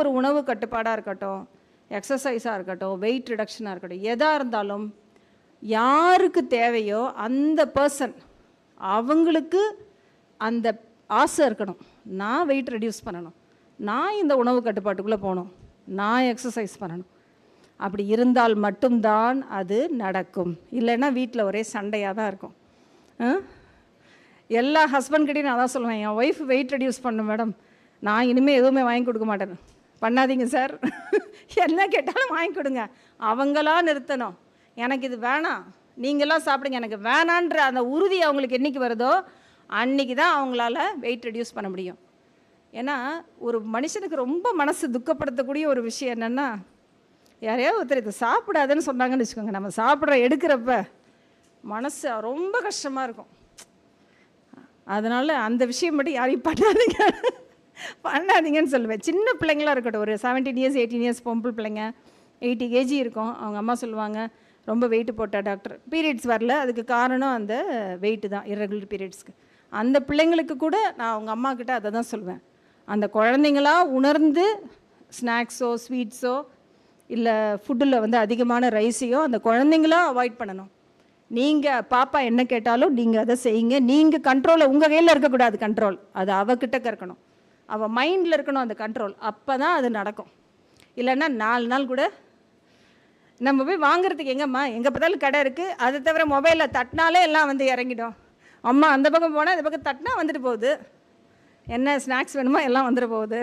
ஒரு உணவு கட்டுப்பாடாக இருக்கட்டும், எக்ஸசைஸாக இருக்கட்டும், வெயிட் ரிடக்ஷனாக இருக்கட்டும், எதாக இருந்தாலும் யாருக்கு தேவையோ அந்த பர்சன் அவங்களுக்கு அந்த ஆசை இருக்கணும். நான் வெயிட் ரெடியூஸ் பண்ணணும், நான் இந்த உணவு கட்டுப்பாட்டுக்குள்ளே போகணும், நான் எக்ஸசைஸ் பண்ணணும். அப்படி இருந்தால் மட்டும்தான் அது நடக்கும். இல்லைன்னா வீட்டில் ஒரே சண்டையாக தான் இருக்கும். எல்லா ஹஸ்பண்ட்கிட்டையும் நான் தான் சொல்லுவேன், என் ஒய்ஃப் வெயிட் ரெடியூஸ் பண்ணும் மேடம், நான் இனிமேல் எதுவுமே வாங்கி கொடுக்க மாட்டேன். பண்ணாதீங்க சார், என்ன கேட்டாலும் வாங்கி கொடுங்க. அவங்களா நிறுத்தணும், எனக்கு இது வேணாம், நீங்களாம் சாப்பிடுங்க, எனக்கு வேணான்ற அந்த உறுதி அவங்களுக்கு என்றைக்கு வருதோ அன்றைக்கி தான் அவங்களால வெயிட் ரெடியூஸ் பண்ண முடியும். ஏன்னா ஒரு மனுஷனுக்கு ரொம்ப மனசு துக்கப்படுத்தக்கூடிய ஒரு விஷயம் என்னென்னா, யாரையாவது ஒருத்தர் இதை சாப்பிடாதுன்னு சொன்னாங்கன்னு வச்சுக்கோங்க, நம்ம சாப்பிட்ற எடுக்கிறப்ப மனசு ரொம்ப கஷ்டமாக இருக்கும். அதனால் அந்த விஷயம் மட்டும் யாரையும் பண்ணாதீங்கன்னு சொல்லுவேன். சின்ன பிள்ளைங்களாக இருக்கட்டும், ஒரு 17 இயர்ஸ் 18 இயர்ஸ் பொம்பளை பிள்ளைங்க, 80 kg இருக்கும், அவங்க அம்மா சொல்லுவாங்க ரொம்ப வெயிட்டு போட்டா டாக்டர், பீரியட்ஸ் வரல, அதுக்கு காரணம் அந்த வெயிட்டு தான், இர்ரெகுலர் பீரியட்ஸ்க்கு. அந்த பிள்ளைங்களுக்கு கூட நான் அவங்க அம்மா கிட்ட அதை தான் சொல்லுவேன். அந்த குழந்தைங்களா உணர்ந்து ஸ்நாக்ஸோ ஸ்வீட்ஸோ இல்லை ஃபுட்டில் வந்து அதிகமான ரைஸையோ அந்த குழந்தைங்களா அவாய்ட் பண்ணணும். நீங்கள் பாப்பா என்ன கேட்டாலும் நீங்கள் அதை செய்யுங்க. நீங்கள் கண்ட்ரோலில் உங்கள் கையில் இருக்கக்கூடாது, கண்ட்ரோல் அது அவகிட்ட இருக்கணும், அவள் மைண்டில் இருக்கணும் அந்த கண்ட்ரோல். அப்போ தான் அது நடக்கும். இல்லைன்னா 4 நாள் கூட நம்ம போய் வாங்குறதுக்கு எங்கம்மா, எங்கே பார்த்தாலும் கடை இருக்குது, அதை தவிர மொபைலில் தட்டினாலே எல்லாம் வந்து இறங்கிடும். அம்மா அந்த பக்கம் போனால் இந்த பக்கம் தட்டினா வந்துட்டு போகுது, என்ன ஸ்நாக்ஸ் வேணுமோ எல்லாம் வந்துட்டு போகுது.